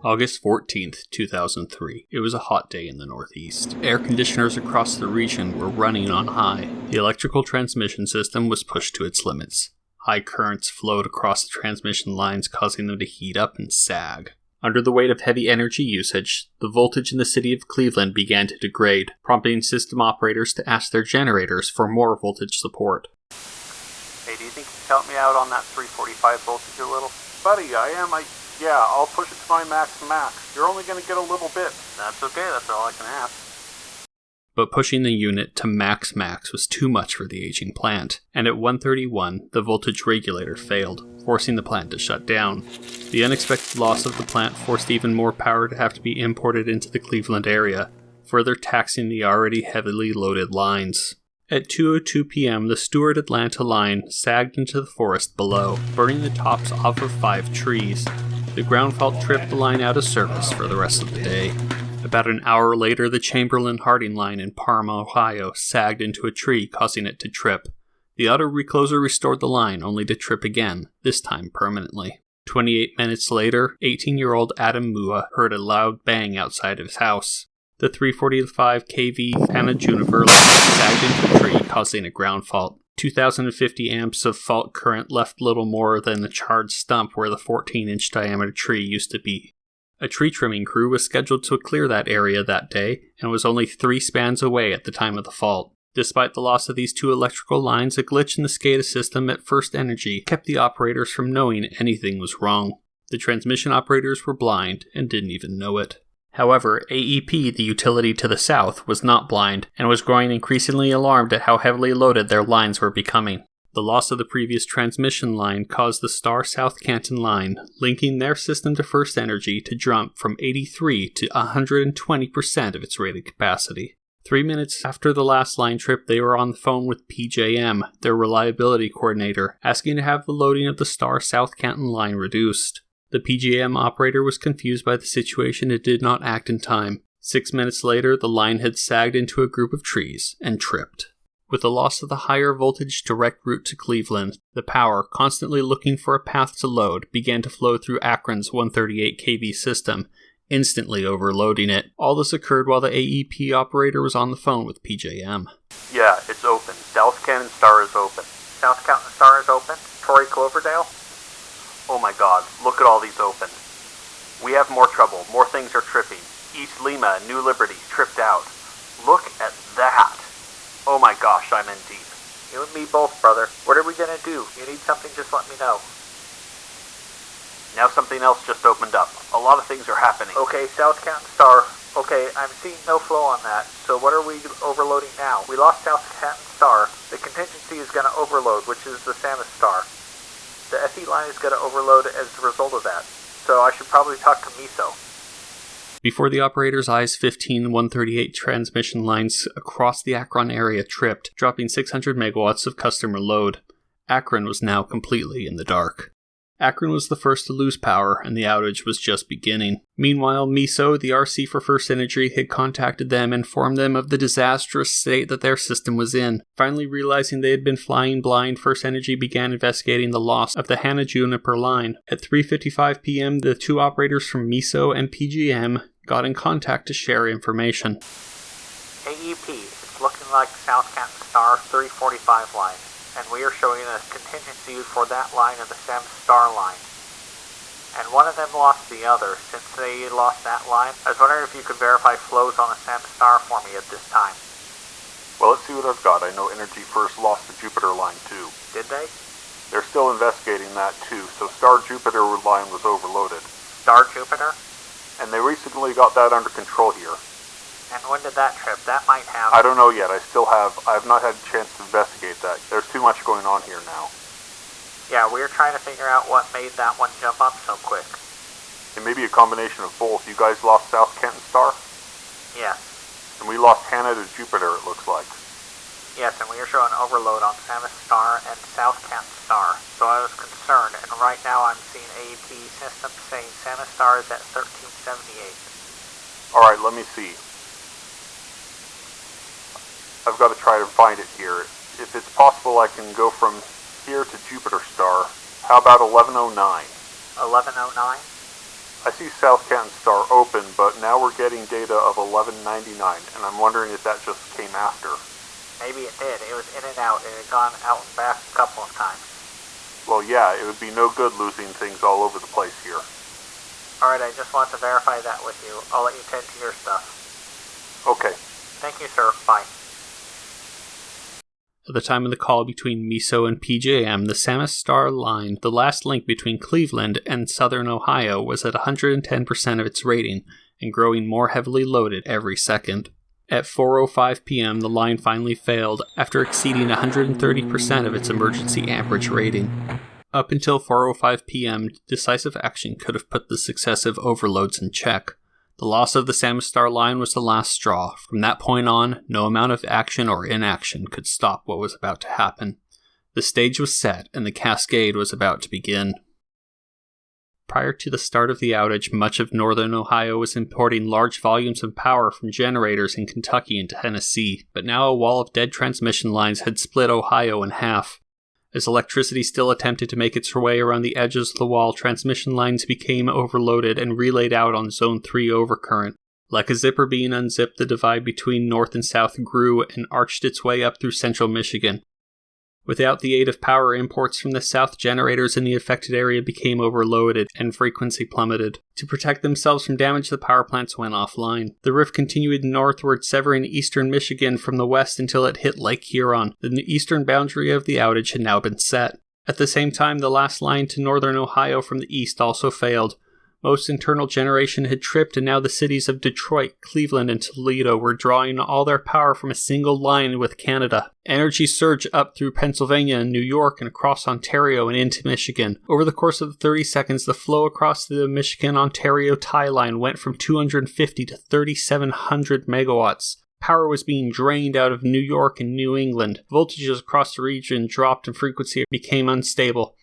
August 14th, 2003. It was a hot day in the Northeast. Air conditioners across the region were running on high. The electrical transmission system was pushed to its limits. High currents flowed across the transmission lines, causing them to heat up and sag. Under the weight of heavy energy usage, the voltage in the city of Cleveland began to degrade, prompting system operators to ask their generators for more voltage support. Hey, do you think you can help me out on that 345 voltage a little? Buddy, Yeah, I'll push it to my max. You're only going to get a little bit. That's okay, that's all I can ask. But pushing the unit to max was too much for the aging plant, and at 131, the voltage regulator failed, forcing the plant to shut down. The unexpected loss of the plant forced even more power to have to be imported into the Cleveland area, further taxing the already heavily loaded lines. At 2:02 p.m., the Stewart Atlanta line sagged into the forest below, burning the tops off of 5 trees. The ground fault tripped the line out of service for the rest of the day. About an hour later, the Chamberlain-Harding line in Parma, Ohio, sagged into a tree, causing it to trip. The auto recloser restored the line, only to trip again, this time permanently. 28 minutes later, 18-year-old Adam Mua heard a loud bang outside of his house. The 345 kV Hannah Juniper line sagged into a tree, causing a ground fault. 2,050 amps of fault current left little more than a charred stump where the 14-inch diameter tree used to be. A tree trimming crew was scheduled to clear that area that day and was only 3 spans away at the time of the fault. Despite the loss of these 2 electrical lines, a glitch in the SCADA system at First Energy kept the operators from knowing anything was wrong. The transmission operators were blind and didn't even know it. However, AEP, the utility to the south, was not blind and was growing increasingly alarmed at how heavily loaded their lines were becoming. The loss of the previous transmission line caused the Star South Canton line, linking their system to First Energy, to jump from 83 to 120% of its rated capacity. 3 minutes after the last line trip, they were on the phone with PJM, their reliability coordinator, asking to have the loading of the Star South Canton line reduced. The PJM operator was confused by the situation and did not act in time. 6 minutes later, the line had sagged into a group of trees and tripped. With the loss of the higher voltage direct route to Cleveland, the power, constantly looking for a path to load, began to flow through Akron's 138 kV system, instantly overloading it. All this occurred while the AEP operator was on the phone with PJM. Yeah, it's open. South Canton Star is open. South Canton Star is open? Torrey Cloverdale? Oh my god, look at all these open. We have more trouble, more things are tripping. East Lima and New Liberty tripped out. Look at that. Oh my gosh, I'm in deep. You and me both, brother. What are we gonna do? You need something, just let me know. Now something else just opened up. A lot of things are happening. Okay, South Canton Star. Okay, I'm seeing no flow on that. So what are we overloading now? We lost South Canton Star. The contingency is gonna overload, which is the Samus Star. The FE line is going to overload as a result of that, so I should probably talk to MISO. Before the operator's eyes, 15 138 transmission lines across the Akron area tripped, dropping 600 megawatts of customer load. Akron was now completely in the dark. Akron was the first to lose power, and the outage was just beginning. Meanwhile, MISO, the RC for First Energy, had contacted them and informed them of the disastrous state that their system was in. Finally realizing they had been flying blind, First Energy began investigating the loss of the Hannah Juniper line. At 3:55 p.m., the 2 operators from MISO and PGM got in contact to share information. AEP, it's looking like South Canton Star 345 line, and we are showing a contingency for that line of the Samus Star line. And one of them lost the other. Since they lost that line, I was wondering if you could verify flows on the Samus Star for me at this time. Well, let's see what I've got. I know Energy First lost the Jupiter line too. Did they? They're still investigating that too, so Star Jupiter line was overloaded. Star Jupiter? And they recently got that under control here. And when did that trip? That might have... I don't know yet. I have not had a chance to investigate that. There's too much going on here now. Yeah, we're trying to figure out what made that one jump up so quick. It may be a combination of both. You guys lost South Canton Star? Yes. And we lost Hannah to Jupiter, it looks like. Yes, and we are showing overload on Samus Star and South Canton Star. So I was concerned, and right now I'm seeing AEP system saying Samus Star is at 1378. Alright, let me see. I've got to try to find it here. If it's possible, I can go from here to Jupiter Star. How about 1109? 1109? I see South Canton Star open, but now we're getting data of 1199, and I'm wondering if that just came after. Maybe it did. It was in and out. It had gone out and back a couple of times. Well, yeah, it would be no good losing things all over the place here. Alright, I just want to verify that with you. I'll let you tend to your stuff. Okay. Thank you, sir. Bye. At the time of the call between MISO and PJM, the Samus Star line, the last link between Cleveland and southern Ohio, was at 110% of its rating and growing more heavily loaded every second. At 4:05 p.m., the line finally failed after exceeding 130% of its emergency amperage rating. Up until 4:05 p.m., decisive action could have put the successive overloads in check. The loss of the Samus Star line was the last straw. From that point on, no amount of action or inaction could stop what was about to happen. The stage was set, and the cascade was about to begin. Prior to the start of the outage, much of northern Ohio was importing large volumes of power from generators in Kentucky and Tennessee, but now a wall of dead transmission lines had split Ohio in half. As electricity still attempted to make its way around the edges of the wall, transmission lines became overloaded and relayed out on Zone 3 overcurrent. Like a zipper being unzipped, the divide between north and south grew and arched its way up through central Michigan. Without the aid of power imports from the south, generators in the affected area became overloaded and frequency plummeted. To protect themselves from damage, the power plants went offline. The rift continued northward, severing eastern Michigan from the west until it hit Lake Huron. The eastern boundary of the outage had now been set. At the same time, the last line to northern Ohio from the east also failed. Most internal generation had tripped, and now the cities of Detroit, Cleveland, and Toledo were drawing all their power from a single line with Canada. Energy surged up through Pennsylvania and New York and across Ontario and into Michigan. Over the course of 30 seconds, the flow across the Michigan-Ontario tie line went from 250 to 3,700 megawatts. Power was being drained out of New York and New England. Voltages across the region dropped and frequency became unstable.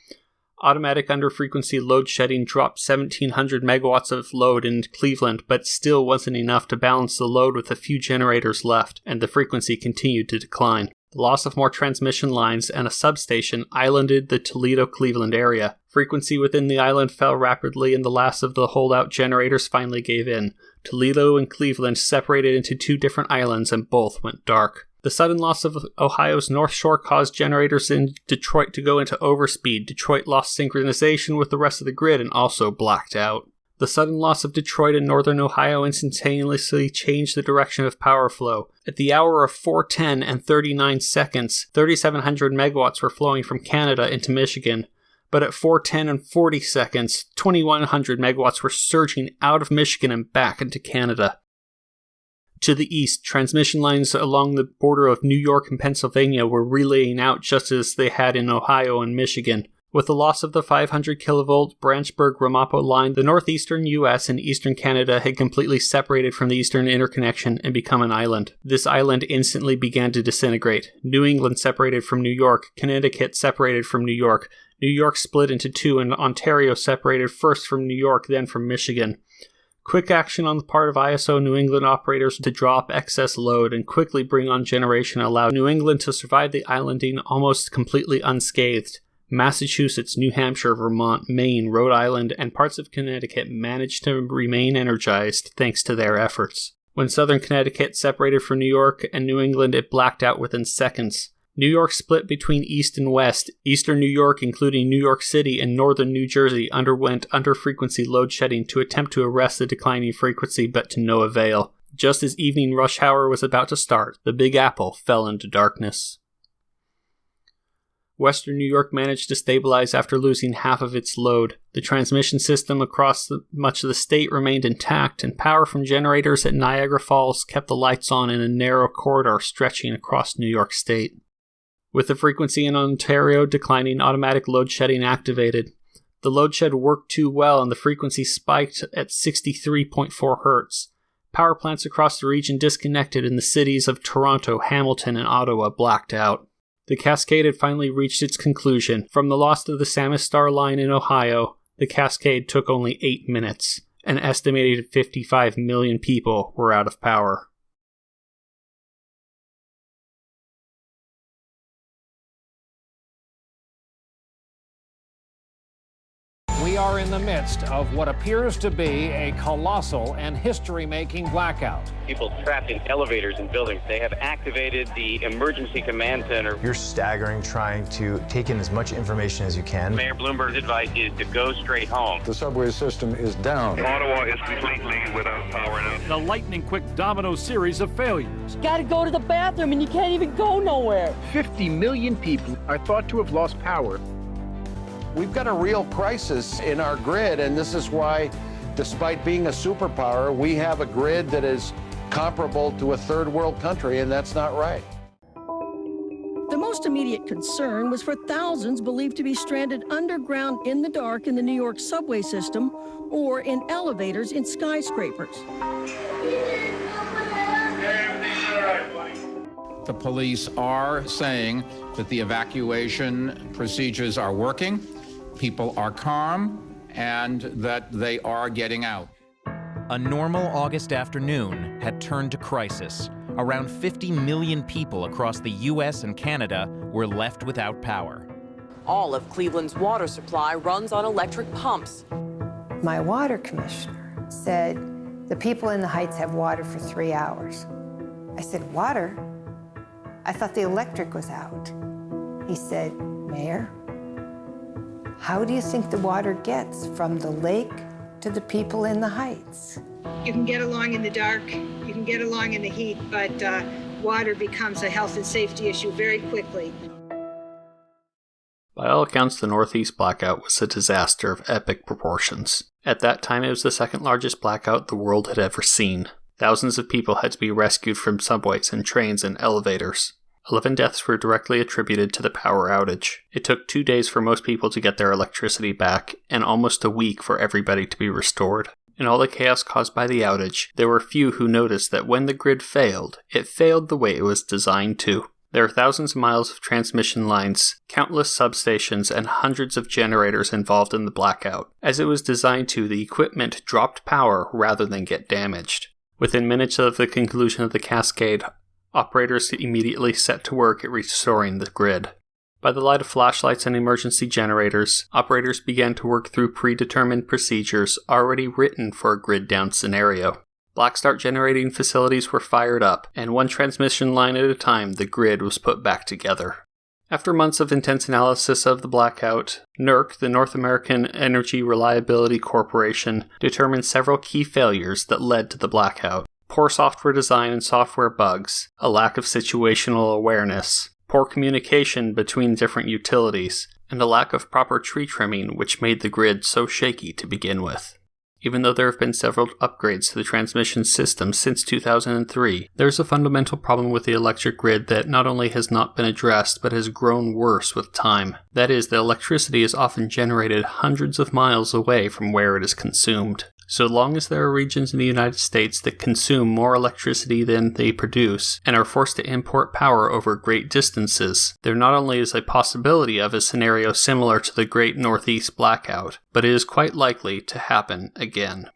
Automatic under-frequency load shedding dropped 1,700 megawatts of load in Cleveland, but still wasn't enough to balance the load with a few generators left, and the frequency continued to decline. The loss of more transmission lines and a substation islanded the Toledo-Cleveland area. Frequency within the island fell rapidly, and the last of the holdout generators finally gave in. Toledo and Cleveland separated into two different islands, and both went dark. The sudden loss of Ohio's North Shore caused generators in Detroit to go into overspeed. Detroit lost synchronization with the rest of the grid and also blacked out. The sudden loss of Detroit and northern Ohio instantaneously changed the direction of power flow. At the hour of 4:10 and 39 seconds, 3,700 megawatts were flowing from Canada into Michigan. But at 4:10 and 40 seconds, 2,100 megawatts were surging out of Michigan and back into Canada. To the east, transmission lines along the border of New York and Pennsylvania were relaying out just as they had in Ohio and Michigan. With the loss of the 500 kilovolt Branchburg-Ramapo line, the northeastern U.S. and eastern Canada had completely separated from the eastern interconnection and become an island. This island instantly began to disintegrate. New England separated from New York, Connecticut separated from New York, New York split into two, and Ontario separated first from New York, then from Michigan. Quick action on the part of ISO New England operators to drop excess load and quickly bring on generation allowed New England to survive the islanding almost completely unscathed. Massachusetts, New Hampshire, Vermont, Maine, Rhode Island, and parts of Connecticut managed to remain energized thanks to their efforts. When southern Connecticut separated from New York and New England, it blacked out within seconds. New York split between east and west. Eastern New York, including New York City and northern New Jersey, underwent under-frequency load shedding to attempt to arrest the declining frequency, but to no avail. Just as evening rush hour was about to start, the Big Apple fell into darkness. Western New York managed to stabilize after losing half of its load. The transmission system across much of the state remained intact, and power from generators at Niagara Falls kept the lights on in a narrow corridor stretching across New York State. With the frequency in Ontario declining, automatic load shedding activated. The load shed worked too well and the frequency spiked at 63.4 Hz. Power plants across the region disconnected and the cities of Toronto, Hamilton, and Ottawa blacked out. The cascade had finally reached its conclusion. From the loss of the Samus Star line in Ohio, the cascade took only 8 minutes. An estimated 55 million people were out of power. We we are in the midst of what appears to be a colossal and history-making blackout. People trapped in elevators and buildings, they have activated the emergency command center. You're staggering, trying to take in as much information as you can. Mayor Bloomberg's advice is to go straight home. The subway system is down. Ottawa is completely without power now. The lightning-quick domino series of failures. Gotta go to the bathroom and you can't even go nowhere. 50 million people are thought to have lost power. We've got a real crisis in our grid, and this is why, despite being a superpower, we have a grid that is comparable to a third world country, and that's not right. The most immediate concern was for thousands believed to be stranded underground in the dark in the New York subway system or in elevators in skyscrapers. The police are saying that the evacuation procedures are working, people are calm, and that they are getting out. A normal August afternoon had turned to crisis. Around 50 million people across the U.S. and Canada were left without power. All of Cleveland's water supply runs on electric pumps. My water commissioner said, the people in the Heights have water for 3 hours. I said, water? I thought the electric was out. He said, Mayor, how do you think the water gets from the lake to the people in the Heights? You can get along in the dark, you can get along in the heat, but water becomes a health and safety issue very quickly. By all accounts, the Northeast Blackout was a disaster of epic proportions. At that time, it was the second largest blackout the world had ever seen. Thousands of people had to be rescued from subways and trains and elevators. 11 deaths were directly attributed to the power outage. It took 2 days for most people to get their electricity back, and almost a week for everybody to be restored. In all the chaos caused by the outage, there were few who noticed that when the grid failed, it failed the way it was designed to. There are thousands of miles of transmission lines, countless substations, and hundreds of generators involved in the blackout. As it was designed to, the equipment dropped power rather than get damaged. Within minutes of the conclusion of the cascade, operators immediately set to work at restoring the grid. By the light of flashlights and emergency generators, operators began to work through predetermined procedures already written for a grid-down scenario. Black start generating facilities were fired up, and one transmission line at a time, the grid was put back together. After months of intense analysis of the blackout, NERC, the North American Energy Reliability Corporation, determined several key failures that led to the blackout. Poor software design and software bugs, a lack of situational awareness, poor communication between different utilities, and a lack of proper tree trimming which made the grid so shaky to begin with. Even though there have been several upgrades to the transmission system since 2003, there's a fundamental problem with the electric grid that not only has not been addressed but has grown worse with time. That is, the electricity is often generated hundreds of miles away from where it is consumed. So long as there are regions in the United States that consume more electricity than they produce and are forced to import power over great distances, there not only is a possibility of a scenario similar to the Great Northeast Blackout, but it is quite likely to happen again.